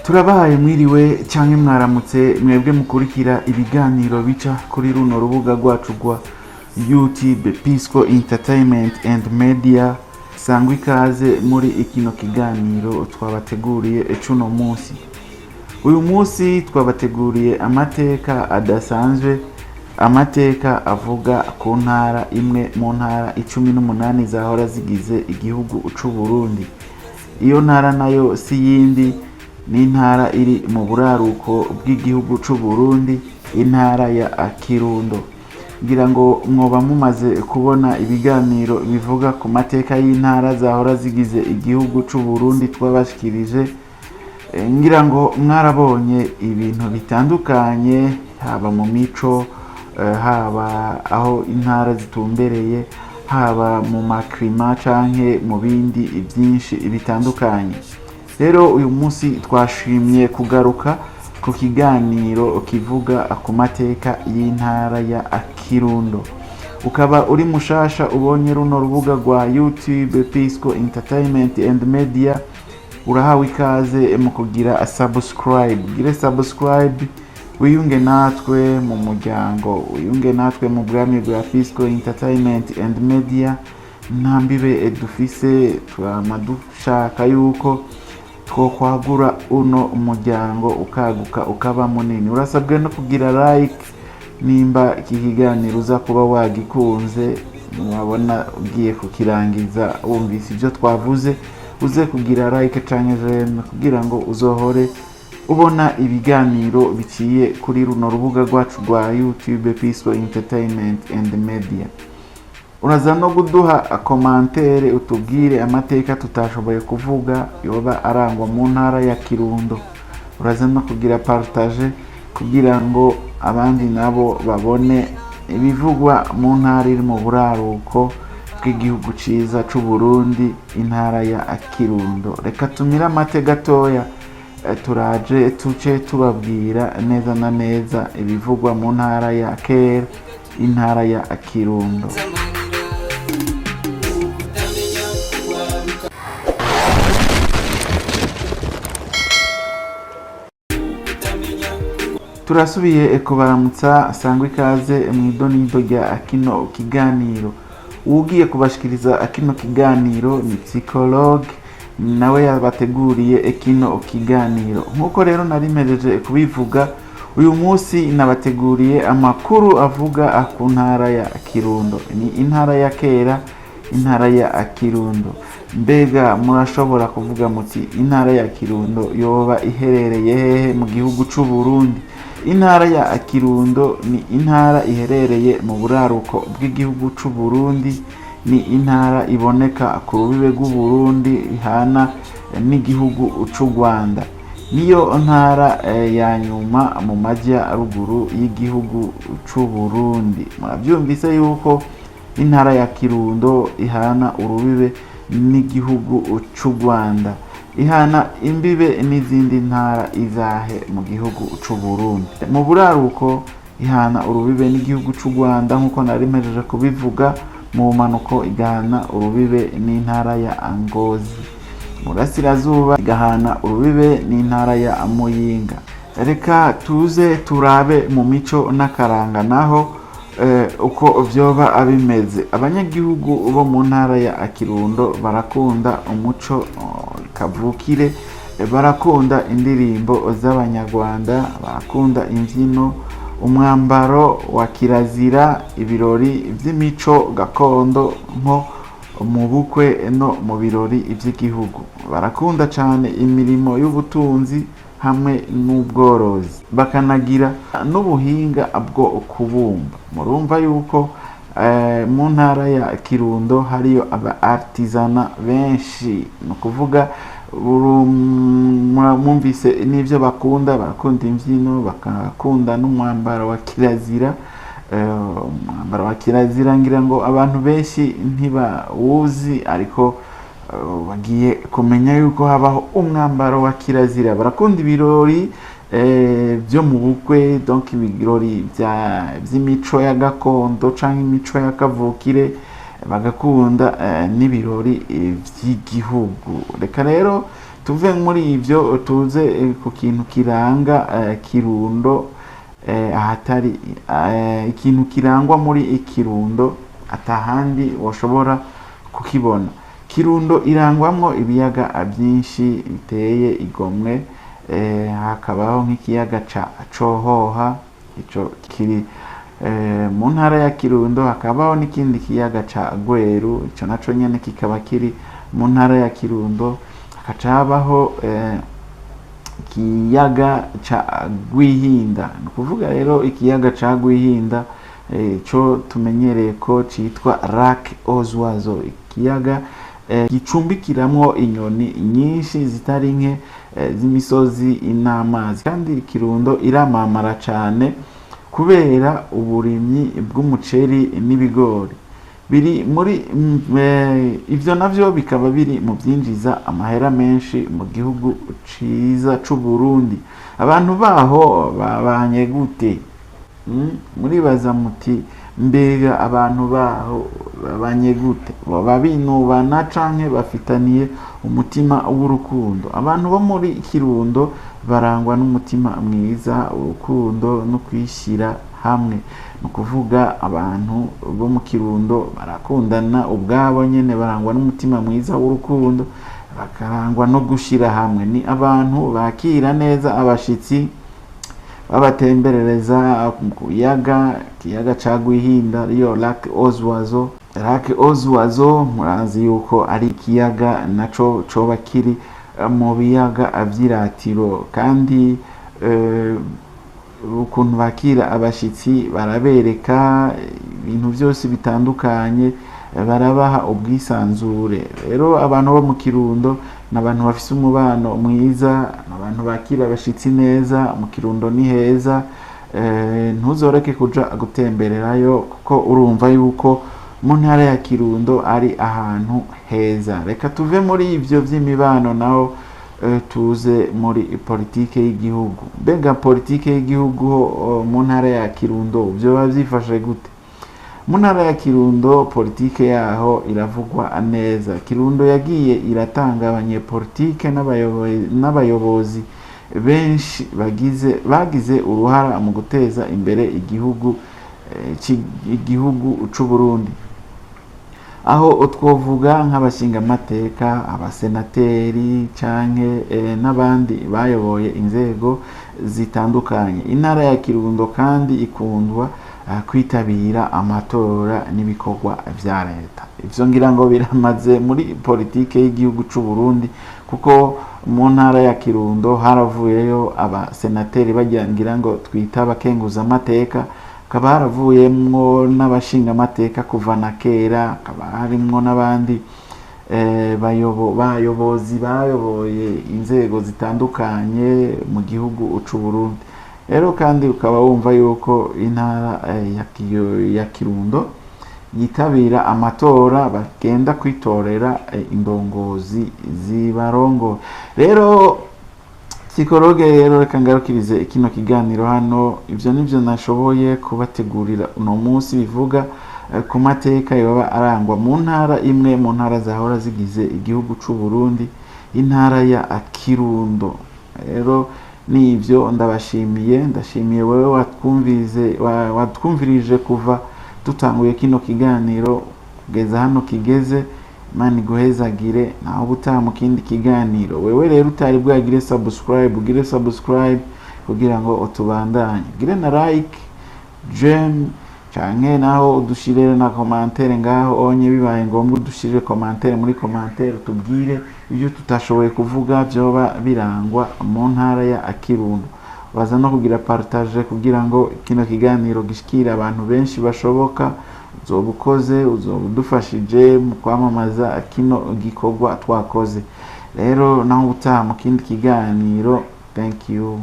Turabahaye mwiriwe canke mwaramutse mwebwe mukurikira ibiganiro bica kuri runo rubuga rwacu rwa YouTube Pisco Entertainment and Media. Sangwa ikaze muri ikino kiganiro twabateguriye cuno munsi. Uyu munsi twabateguriye amateka adasanzwe, amateka avuga ku ntara imwe mu ntara 18 zahora zigize igihugu c'u Burundi. Iyo ntara nayo si yindi ni intara iri mu buraruko bw'igihugu c'u Burundi, intara ya Kirundo. Ngira ngo mwoba mumaze kubona ibiganiro bivuga ku mateka y'intara zahora zigize igihugu c'u Burundi twabashikirije. Ngira ngo mwarabonye ibintu bitandukanye, haba mu mico, haba aho intara zitumbereye, haba mu maklima canke mu bindi byinshi bitandukanye. Rero uyu munsi twashimye kugaruka ku kiganiro kivuga ku mateka y'intara ya Kirundo. Ukaba uri mushasha ubonye runo rubuga rwa YouTube Pisco Entertainment and Media, urahawe ikaze mu kugira subscribe. Gire subscribe wiyunge natwe mu muryango, wiyunge natwe mu bwami bwa Pisco Entertainment and Media. Ntambibe dufise dushaka yuko twokwagura uno umuryango ukaguka ukaba munini. Urasabwe no kugira like nimba iki kiganiro uza kuba wagikunze, mwabona ugiye kukirangiza wumvise ibyo twavuze, uze kugira like canke j'aime kugira ngo uzohore ubona ibiganiro biciye kuri runo rubuga rwacu rwa YouTube Pisco Entertainment and Media. Uraza no kuduha commentaire utubwire amateka tutashoboye kuvuga yoba arangwa mu ntara ya Kirundo. Uraza no kugira partage kugira ngo abandi nabo babone ibivugwa mu ntara iri mu buraruko bw'igihugu ciza c'u Burundi, intara ya Kirundo. Reka tumira amate gatoya, turaje tuce tubabwira neza na neza ibivugwa mu ntara ya kera, intara ya Kirundo. Turasubiye kubaramutsa, sangwa ikaze mw'idonido rya kino kiganiro. Ugiye kubashikiriza kino kiganiro ni psychologue, nawe yabateguriye kino kiganiro. Nkuko rero narimejeje kubivuga, uyu munsi nabateguriye amakuru avuga ku ntara ya Kirundo. Ni intara ya kera, intara ya Kirundo. Mbega murashobora kuvuga muti intara ya Kirundo yoba iherereye hehe mu gihugu c'u Burundi? Intara ya Kirundo ni intara iherereye mu buraruko bw'igihugu c'u Burundi, ni intara iboneka ku rubibe rw'u Burundi ihana n'igihugu c'u Rwanda. Niyo ntara ya nyuma mu majyaruguru y'igihugu c'u Burundi. Murabyumvise yuko intara ya Kirundo ihana urubibe n'igihugu c'u Rwanda, ihana imbibe n'izindi ntara izahe mu gihugu c'u Burundi. Mu buraruko ihana urubibe n'igihugu c'u Rwanda nkuko narimejeje kubivuga, mu manuko igahana urubibe n'intara ya Ngozi, mu burasirazuba igahana urubibe n'intara ya Muyinga. Reka tuze turabe mu mico n'akaranga naho uko vyoba abimeze. Abanyagihugu bo mu ntara ya Kirundo barakunda umuco kavukire, barakunda indirimbo z'abanyarwanda, barakunda imvyino, umwambaro wa kirazira, ibirori vy'imico gakondo nko mu bukwe no mu birori vy'igihugu. Barakunda cane imirimo y'ubutunzi hamwe n'ubworozi, bakanagira n'ubuhinga bwo kubumba. Murumva yuko mu ntara ya Kirundo hariyo aba artisana benshi, no kuvuga mwumvise n'ivyo bakunda, barakunda imvyino, bakakunda n'umwambaro wa kirazira. Umwambaro wa kirazira ngira ngo abantu benshi ntibawuzi, ariko bagiye kumenya yuko habaho umwambaro wa kirazira. Barakunda ibirori byo mu bukwe, donc ibirori vy'imico ya gakondo canke imico ya kavukire, bagakunda n'ibirori vy'igihugu. Reka rero tuve muri ivyo tuze ku kintu kiranga Kirundo, ahatari ikintu kirangwa muri Kirundo atahandi washobora kukibona. Kirundo irangwamwo ibiyaga byinshi biteye igomwe, hakabaho nk'ikiyaga ca Cohoha, ico kiri mu ntara ya Kirundo. Hakabaho n'ikindi kiyaga ca Gweru, ico naco nyene kikaba kiri mu ntara ya Kirundo. Hakaca habaho ikiyaga ca Gwihinda. Ni ukuvuga rero ikiyaga ca Gwihinda co tumenyereye ko citwa Lac Ozwazo, ikiyaga gicumbikiramwo inyoni nyinshi zitari nke z'imisozi n'amazi. Kandi Kirundo iramamara cane kubera uburimyi bw'umuceri n'ibigori. Biri muri ivyo navyo bikaba biri mu byinjiza amahera menshi mu gihugu ciza c'u Burundi. Abantu baho babanye gute? Muribaza muti mbega abantu baho babanye gute? Baba binubana canke bafitaniye umutima w'urukundo? Abantu bo muri Kirundo barangwa n'umutima mwiza, urukundo no kwishira hamwe. Ni ukuvuga abantu bo mu Kirundo barakundana ubwabo nyene, barangwa n'umutima mwiza w'urukundo, bakarangwa no gushira hamwe. Ni abantu bakira neza abashitsi, babatemberereza ku kiyaga ca Gwihinda, iyo Lac Ozwazo. Lac Ozwazo murazi yuko ari ikiyaga naco coba kiri mu biyaga vy'iratiro, kandi ukuntu bakira abashitsi barabereka ibintu byose bitandukanye, barabaha ubwisanzure. Rero abantu bo mu Kirundo n'abantu bafise umubano mwiza, n'abantu bakira abashitsi neza. Mu Kirundo ni heza, ntuzoreke kuja gutembererayo kuko urumva yuko mu ntara ya Kirundo ari ahantu heza. Reka tuve muri ivyo vy'imibano naho tuze muri politike y'igihugu. Mbega politike y'igihugu mu ntara ya Kirundo vyoba vyifashe gute? Mu ntara ya Kirundo politike yaho iravugwa neza. Kirundo yagiye iratanga abanyepolitike n'abayobozi benshi bagize uruhara mu guteza imbere igihugu c'u Burundi, aho twovuga nk'abashingamateka, abasenateri canke n'abandi bayoboye inzego zitandukanye. Intara ya Kirundo kandi ikundwa kwitabira amatora n'ibikorwa vya leta. Ivyo ngira ngo biramaze muri politike y'igihugu c'u Burundi, kuko mu ntara ya Kirundo haravuyeyo abasenateri ngira ngo twita abakenguza amateka, hakaba haravuyemwo n'abashingamateka kuva na kera, hakaba harimwo n'abandi bayobozi bayoboye inzego zitandukanye mu gihugu c'u Burundi. Rero kandi ukaba wumva yuko intara ya Kirundo yitabira amatora, bagenda kwitorera indongozi zibarongo. Rero psikologe rero reka ngarukirize kino kiganiro hano. Ivyo nivyo nashoboye kubategurira uno munsi, bivuga ku mateka yoba arangwa mu ntara imwe mu ntara zahora zigize igihugu c'u Burundi, intara ya Kirundo. Rero nivyo ndashimiye wewe watwumvirije kuva dutanguye kino kiganiro kugeza hano kigeze. Imana iguhezagire, naho ubutaha mu kindi kiganiro. Wewe rero utari bwagire subscribe kugira ngo utubandanye, gire na like, j'aime canke naho udushirire na commentaire ngaho onye, bibaye ngombwa udushirire commentaire muri commentaire, tubwire ibyo tutashoboye kuvuga vyoba birangwa mu ntara ya Kirundo. Baza no kugira partage kugira ngo kino kiganiro gishikire abantu benshi bashoboka. Uzobukoze, uzobudufashije mu kwamamaza kino gikorwa twakoze. Rero naho utaha mu kindi kiganiro. Thank you.